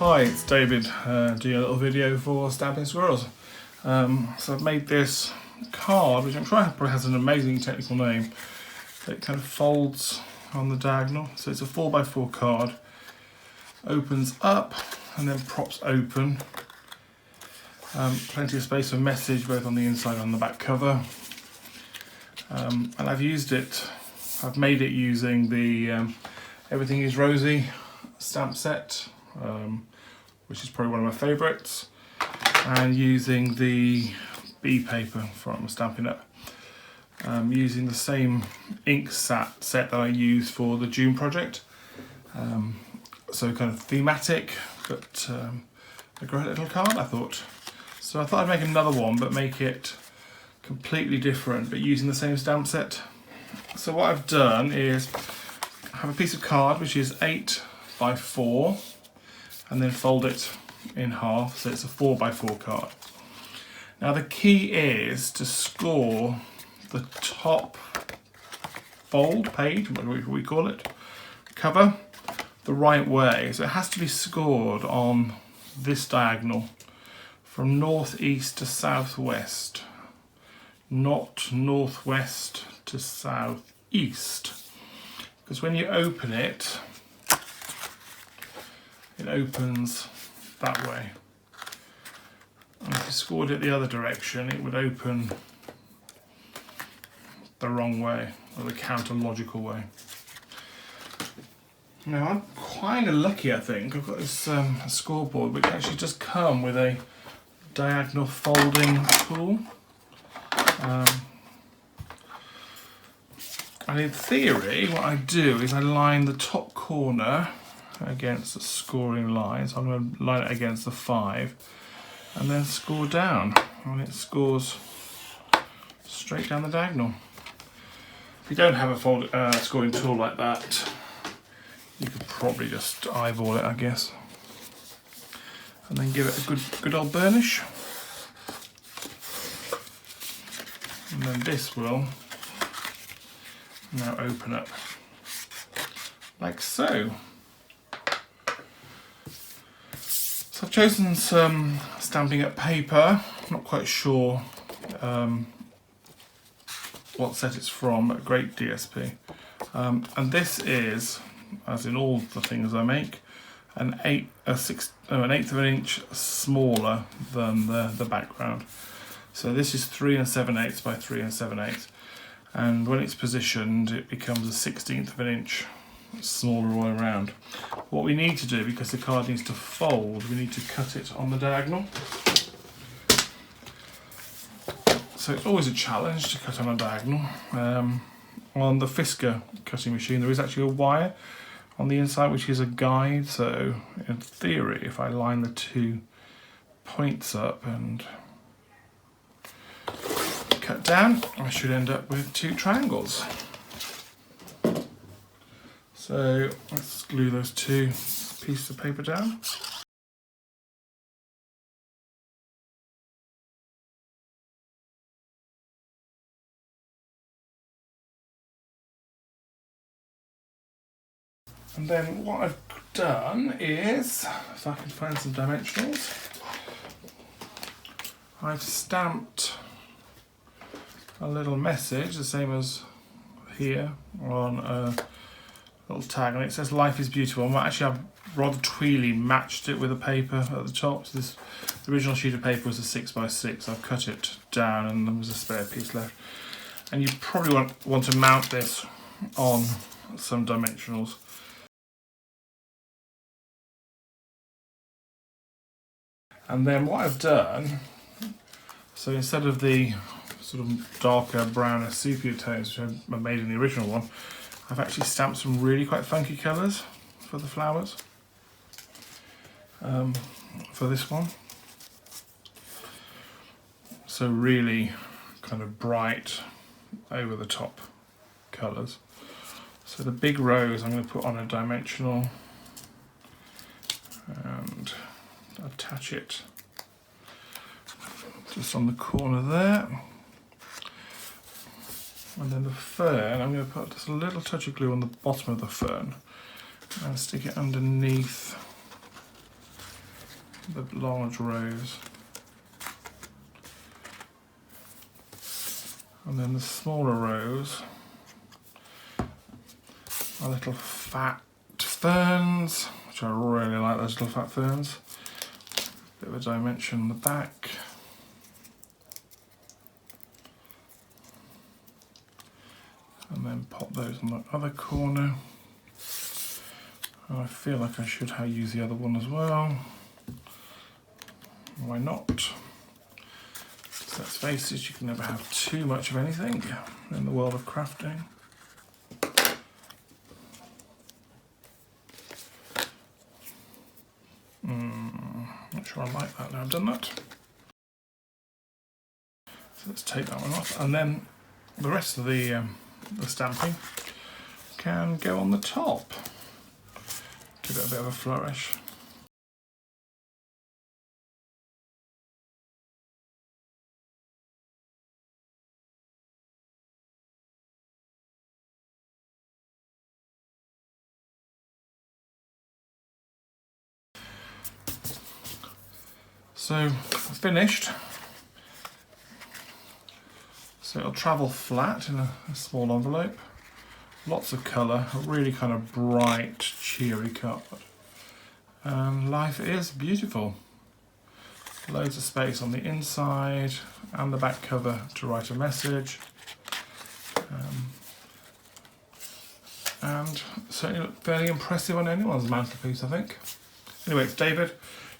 Hi, it's David doing a little video for Stampin Squirrels. So I've made this card, which I'm sure probably has an amazing technical name. It kind of folds on the diagonal, so it's a 4x4 card. Opens up and then props open. Plenty of space for message both on the inside and on the back cover. And I've made it using the Everything is Rosy stamp set, which is probably one of my favourites, and using the B paper from Stampin Up. Using the same ink set that I used for the June project. So kind of thematic, but a great little card, I thought. So I thought I'd make another one, but make it completely different, but using the same stamp set. So what I've done is I have a piece of card which is 8x4, and then fold it in half, so it's a 4x4 card. Now the key is to score the top fold page, what we call it, cover, the right way. So it has to be scored on this diagonal from northeast to southwest, not northwest to southeast. Because when you open it, it opens that way. And if you scored it the other direction, it would open the wrong way, or the counter-logical way. Now I'm kind of lucky, I think. I've got this scoreboard which actually does come with a diagonal folding tool. And in theory, what I do is I line the top corner against the scoring line. So I'm going to line it against the 5 and then score down. And it scores straight down the diagonal. If you don't have a scoring tool like that, you could probably just eyeball it, I guess. And then give it a good old burnish. And then this will now open up like so. So I've chosen some Stampin' Up paper. I'm not quite sure what set it's from, but great DSP. And this is, as in all the things I make, an eighth of an inch smaller than the background. So this is 3 7/8 by 3 7/8, and when it's positioned, it becomes a 1/16 of an inch smaller all around. What we need to do, because the card needs to fold, we need to cut it on the diagonal. So it's always a challenge to cut on a diagonal. On the Fisker cutting machine, there is actually a wire on the inside which is a guide, so in theory if I line the 2 points up and cut down, I should end up with 2 triangles. So let's glue those 2 pieces of paper down. And then what I've done is, if I can find some dimensionals, I've stamped a little message, the same as here, on a little tag, and it says "Life is beautiful." And actually, I've rather tweely matched it with the paper at the top. So the original sheet of paper was a 6x6. I've cut it down, and there was a spare piece left. And you probably want to mount this on some dimensionals. And then what I've done, so instead of the sort of darker, browner, sepia tones which I made in the original one, I've actually stamped some really quite funky colours for the flowers for this one. So really kind of bright, over the top colours. So the big rose I'm going to put on a dimensional and attach it just on the corner there. And then the fern, I'm going to put just a little touch of glue on the bottom of the fern and stick it underneath the large rows. And then the smaller rows are little fat ferns, which I really like those little fat ferns. Bit of a dimension on the back. And then pop those on the other corner. And I feel like I should use the other one as well. Why not? So let's face it, you can never have too much of anything in the world of crafting. Not sure I like that now I've done that. So let's take that one off, and then the rest of the stamping can go on the top. Give it a bit of a flourish. So finished. So it'll travel flat in a small envelope. Lots of colour, a really kind of bright, cheery card. And life is beautiful. Loads of space on the inside and the back cover to write a message. And certainly look fairly impressive on anyone's mantelpiece, I think. Anyway, it's David.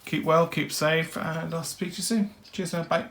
Keep well, keep safe, and I'll speak to you soon. Cheers now, bye.